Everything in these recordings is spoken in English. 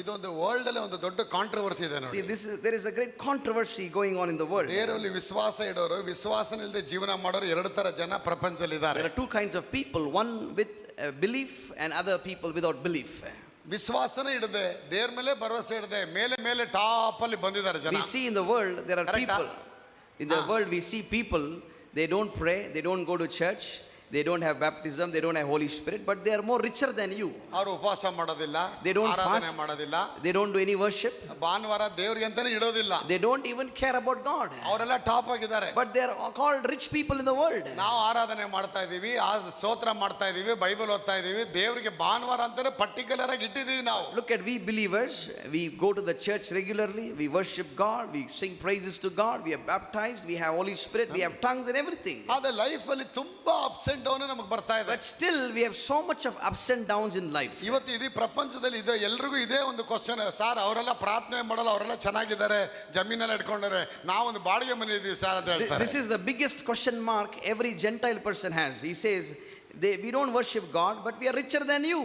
ಇದೊಂದು ವರ್ಲ್ಡ್ ಅಲ್ಲಿ ಒಂದು ದೊಡ್ಡ ಕಾಂಟ್ರವರ್ಸಿ ಇದೆ See, ನೋಡಿ. there is a great controversy going on in the world. ದೇವರಲ್ಲಿ ವಿಶ್ವಾಸ ಇಡೋರು ವಿಶ್ವಾಸನಿಲ್ಲದೆ ಜೀವನ ಮಾಡೋರು ಎರಡು ತರ ಜನ ಪ್ರಪಂಚದಲ್ಲಿ ಇದ್ದಾರೆ. There are two kinds of people, one with belief and other people without belief. ವಿಶ್ವಾಸನೇ ಇಡದೆ ದೇವ್ರ ಮೇಲೆ ಭರವಸೆ ಇಡದೆ ಮೇಲೆ ಮೇಲೆ ಟಾಪ್ ಅಲ್ಲಿ ಬಂದಿದ್ದಾರೆ ಜನ. We see in the world there are Correct, people. In the world we see people, they don't pray, they don't go to church, they don't have baptism, they don't have Holy Spirit, but they are more richer than you. ಅವರು ಉಪವಾಸ ಮಾಡೋದಿಲ್ಲ, They don't ಆರಾಧನೆ fast. ಮಾಡೋದಿಲ್ಲ, They don't do any worship. ಭಾನುವಾರ ದೇವ್ರಿಗೆ ಅಂತಾನೆ ಇಡೋದಿಲ್ಲ. They don't even care about God. ಅವರೆಲ್ಲ top ಆಗಿದ್ದಾರೆ. But they are called rich people in the world. ನಾವು ಆರಾಧನೆ ಮಾಡ್ತಾ ಇದೀವಿ, ಸ್ತೋತ್ರ ಮಾಡ್ತಾ ಇದೀವಿ, ಬೈಬಲ್ ಓದ್ತಾ ಇದೀವಿ, ದೇವರಿಗೆ ಭಾನುವಾರ ಅಂತಾನೆ ಪರ್ಟಿಕ್ಯುಲರ್ ಆಗಿ ಇಟ್ಟಿದೀವಿ ನಾವು. Look at we believers, we go to the church regularly, we worship God, we sing praises to God, we are baptized, we have Holy Spirit, we have tongues and everything. ಆದ್ರೆ life ಅಲ್ಲಿ ತುಂಬಾ ups and down ನಮಗೆ ಬರ್ತಾ ಇದೆ. But still we have so much of ups and downs in life. ಇವತ್ತು ಇಡೀ ಪ್ರಪಂಚದಲ್ಲಿ ಇದೆ, ಎಲ್ರಿಗೂ ಇದೇ ಒಂದು ಕ್ವಶನ್. ಸರ್ ಅವರೆಲ್ಲ ಪ್ರಾರ್ಥನೆ ಮಾಡಲ್ಲ, ಅವರೆಲ್ಲ ಚೆನ್ನಾಗಿದ್ದಾರೆ, ಜಮೀನೆಲ್ಲ ಇಟ್ಕೊಂಡಾರೆ, ನಾವೊಂದು ಬಾಡಿಗೆ ಮನೆ ಇದೀವಿ ಸರ್ ಅಂತ ಹೇಳ್ತಾರೆ. This is the biggest question mark every Gentile person has. He says, we don't worship God, but we are richer than you.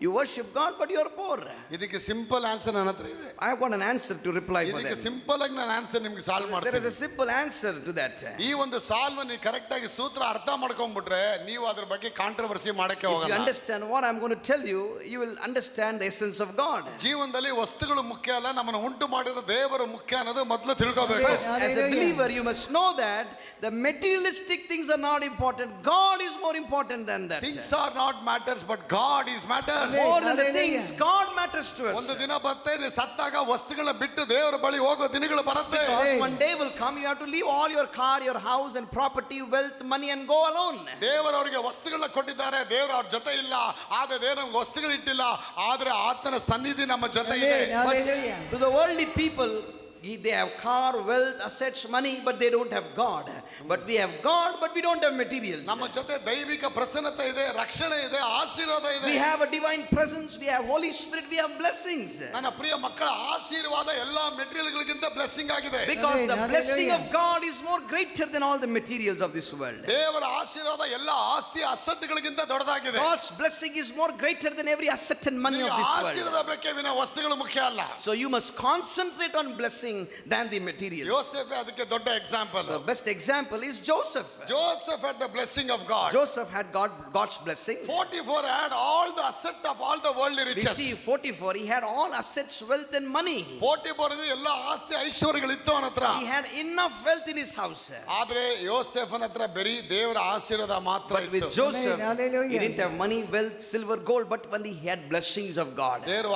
You worship God, but you are poor. ಇದಕ್ಕೆ ಸಿಂಪಲ್ ಆನ್ಸರ್ ನನ್ನ ಹತ್ರ ಇದೆ. I have got an answer to reply for ಇದಕ್ಕೆ them. Simple ಆಗಿ ನಾನು answer ನಿಮ್ಗೆ solve There is ಮಾಡ್ತೀನಿ. a simple answer to that. ಈ ಒಂದು ಸಾಲ್ವ್ ನೀವು ಕರೆಕ್ಟ್ ಆಗಿ ಸೂತ್ರ ಅರ್ಥ ಮಾಡ್ಕೊಂಡ್ಬಿಟ್ರೆ ನೀವು ಅದ್ರ ಬಗ್ಗೆ ಕಾಂಟ್ರವರ್ಸಿ ಮಾಡಕ್ಕೆ If you ಹೋಗಲ್ಲ. understand what I'm going to tell you, you will understand the essence of God. ಜೀವನದಲ್ಲಿ ವಸ್ತುಗಳು ಮುಖ್ಯ ಅಲ್ಲ, ನಮ್ಮನ್ನು ಉಂಟು ಮಾಡಿದ ದೇವರು ಮುಖ್ಯ ಅನ್ನೋದು ಮೊದಲು ತಿಳ್ಕೋಬೇಕು. First, as a believer, you must know that the materialistic things are not important. God is more important than that. Things are not matters, but God is matters. More than the Hallelujah. things, God matters to us. ಒಂದು ದಿನ ಬರುತ್ತೆ, ನೀವು ಸತ್ತಾಗ ವಸ್ತುಗಳನ್ನ ಬಿಟ್ಟು ದೇವರ ಬಳಿ ಹೋಗೋ ದಿನಗಳು ಬರುತ್ತೆ. Because one day will come, you have to leave all your car, your house and property, wealth, money and go alone. ದೇವರವರಿಗೆ ವಸ್ತುಗಳನ್ನ ಕೊಟ್ಟಿದ್ದಾರೆ, ದೇವರು ಅವ್ರ ಜೊತೆ ಇಲ್ಲ, ಆದ್ರೆ ದೇವರು ನಮ್ಗೆ ವಸ್ತುಗಳು ಇಟ್ಟಿಲ್ಲ, ಆದ್ರೆ ಆತನ ಸನ್ನಿಧಿ ನಮ್ಮ ಜೊತೆ ಇದೆ. Hallelujah. To the worldly people, they have car, wealth, assets, money, but they don't have God. But we have God, but we don't have materials. ನಮ್ಮ ಜೊತೆ ದೈವಿಕ ಪ್ರಸನ್ನತೆ ಇದೆ, ರಕ್ಷಣೆ ಇದೆ, ಆಶೀರ್ವಾದ ಇದೆ. We have a divine presence, we have Holy Spirit, we have blessings. ನನ್ನ ಪ್ರಿಯ ಮಕ್ಕಳ ಆಶೀರ್ವಾದ ಎಲ್ಲಾ ಮೆಟೀರಿಯಲ್ಗಳಿಗಿಂತ ಬ್ಲೆಸ್ಸಿಂಗ್ ಆಗಿದೆ. Because the Hallelujah. blessing of God is more greater than all the materials of this world. ದೇವರ ಆಶೀರ್ವಾದ ಎಲ್ಲಾ ಆಸ್ತಿ ಅಸೆಟ್ಗಳಿಗಿಂತ ದೊಡ್ಡದಾಗಿದೆ. God's blessing is more greater than every asset and money of this world. ಆಶೀರ್ವಾದ ಬೇಕೇ ವಿನ ವಸ್ತುಗಳು ಮುಖ್ಯ ಅಲ್ಲ. So you must concentrate on blessing than the materials. Yosef ಅದಕ್ಕೆ ದೊಡ್ಡ example. The best example is Joseph. Joseph had the blessing of God. Joseph had God's blessing. 44 had all the asset of all the worldly We riches. see 44, he had all assets, wealth and money. 44 ಗೆ ಎಲ್ಲ ಆಸ್ತಿ ಐಶ್ವರ್ಯಗಳಿತ್ತು ಅವನ ಹತ್ರ. He had enough wealth in his house. ಆದ್ರೆ ಯೋಸೆಫನ ಹತ್ರ ಬರೀ ದೇವರ ಆಶೀರ್ವಾದ ಮಾತ್ರ But with ಇತ್ತು. Joseph, Hallelujah. he didn't have money, wealth, silver, gold, but only he had blessings of God. ದೇವರ